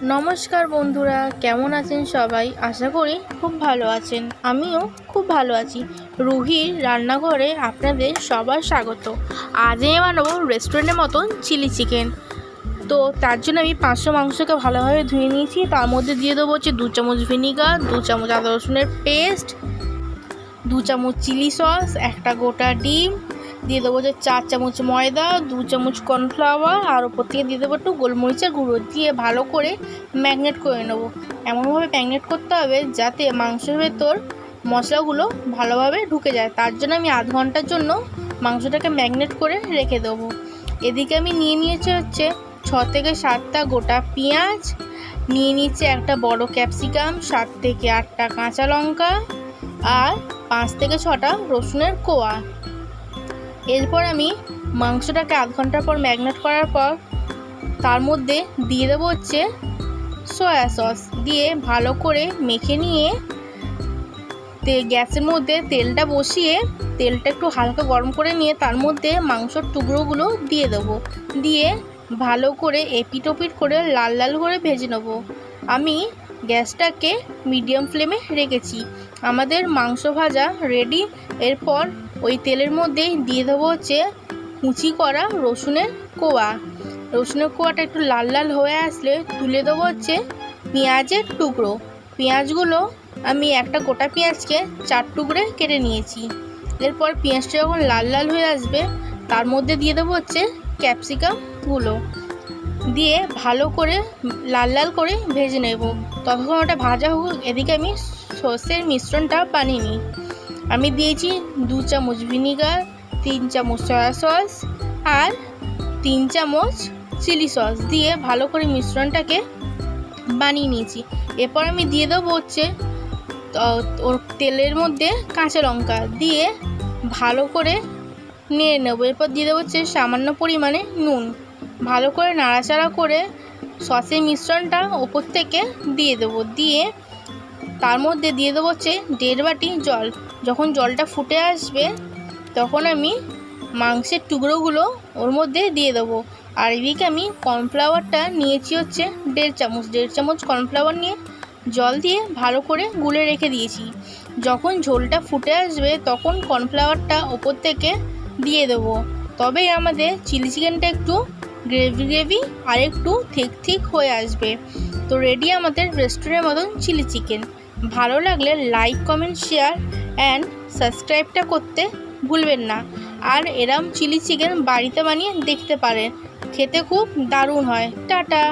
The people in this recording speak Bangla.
নমস্কার বন্ধুরা, কেমন আছেন সবাই? আশা করি খুব ভালো আছেন। আমিও খুব ভালো আছি। রুহির রান্নাঘরে আপনাদের সবার স্বাগত। আজ আমি বানাবো রেস্টুরেন্টের মতন চিলি চিকেন। তো তার জন্য আমি 500 মাংসকে ভালোভাবে ধুয়ে নিয়েছি। তার মধ্যে দিয়ে দেবো হচ্ছে 2 চামচ ভিনিগার, 2 চামচ আদা রসুনের পেস্ট, 2 চামচ চিলি সস, একটা গোটা ডিম, দিয়ে দেবো যে 4 চামচ ময়দা, 2 চামচ কর্নফ্লাওয়ার, আর ওপর থেকে দিয়ে দেবো একটু গোলমরিচের গুঁড়ো, দিয়ে ভালো করে ম্যাগনেট করে নেবো। এমনভাবে ম্যাগনেট করতে হবে যাতে মাংসের ভেতর মশলাগুলো ভালোভাবে ঢুকে যায়। তার জন্য আমি আধ ঘন্টার জন্য মাংসটাকে ম্যাগনেট করে রেখে দেবো। এদিকে আমি নিয়ে নিয়েছি হচ্ছে 6 থেকে 7টা গোটা পেঁয়াজ, নিয়ে নিচ্ছে একটা বড় ক্যাপসিকাম, 7 থেকে 8টা কাঁচা লঙ্কা আর 5 থেকে 6টা রসুনের কোয়া। এরপর আমি মাংসটাকে আধ ঘন্টা পর ম্যাগনেট করার পর তার মধ্যে দিয়ে দেবো হচ্ছে সয়া সস, দিয়ে ভালো করে মেখে নিয়ে গ্যাসের মধ্যে তেলটা বসিয়ে তেলটা একটু হালকা গরম করে নিয়ে তার মধ্যে মাংসর টুকরোগুলো দিয়ে দেবো, দিয়ে ভালো করে এপিট ওপিট করে লাল লাল করে ভেজে নেবো। আমি গ্যাসটাকে মিডিয়াম ফ্লেমে রেখেছি। আমাদের মাংস ভাজা রেডি। এরপর ওই তেলের মধ্যেই দিয়ে দেবো হচ্ছে কুচি করা রসুনের কোয়া। রসুনের কোয়াটা একটু লাল লাল হয়ে আসলে তুলে দেবো হচ্ছে পেঁয়াজের টুকরো। পেঁয়াজগুলো আমি একটা গোটা পেঁয়াজকে 4 টুকরে কেটে নিয়েছি। এরপর পেঁয়াজটা যখন লাল লাল হয়ে আসবে তার মধ্যে দিয়ে দেবো হচ্ছে ক্যাপসিকামগুলো, দিয়ে ভালো করে লাল লাল করে ভেজে নেব। ততক্ষণ ওটা ভাজা হোক, এদিকে আমি সসের মিশ্রণটা বানিয়ে নিই। আমি দিয়েছি 2 চামচ ভিনিগার, 3 চামচ সয়া সস আর 3 চামচ চিলি সস, দিয়ে ভালো করে মিশ্রণটাকে বানিয়ে নিয়েছি। এরপর আমি দিয়ে দেবো হচ্ছে ওর তেলের মধ্যে কাঁচা লঙ্কা, দিয়ে ভালো করে নেড়ে নেবো। এরপর দিয়ে দেবো হচ্ছে সামান্য পরিমাণে নুন। ভালো করে নাড়াচাড়া করে সসের মিশ্রণটা ওপর থেকে দিয়ে দেবো, দিয়ে তার মধ্যে দিয়ে দেবো হচ্ছে 1.5 বাটি জল। যখন জলটা ফুটে আসবে তখন আমি মাংসের টুকরোগুলো ওর মধ্যে দিয়ে দেবো। আর এদিকে আমি কর্নফ্লাওয়ারটা নিয়েছি হচ্ছে 1.5 চামচ কর্নফ্লাওয়ার নিয়ে জল দিয়ে ভালো করে গুলে রেখে দিয়েছি। যখন ঝোলটা ফুটে আসবে তখন কর্নফ্লাওয়ারটা ওপর থেকে দিয়ে দেবো। তবেই আমাদের চিলি চিকেনটা একটু গ্রেভি গ্রেভি আর একটু ঠিক ঠিক হয়ে আসবে। তো রেডি আমাদের রেস্টুরেন্টের মতন চিলি চিকেন। ভালো লাগলে লাইক, কমেন্ট, শেয়ার অ্যান্ড সাবস্ক্রাইবটা করতে ভুলবেন না। আর এরম চিলি চিকেন বাড়িতে বানিয়ে দেখতে পারেন, খেতে খুব দারুণ হয়। টাটা।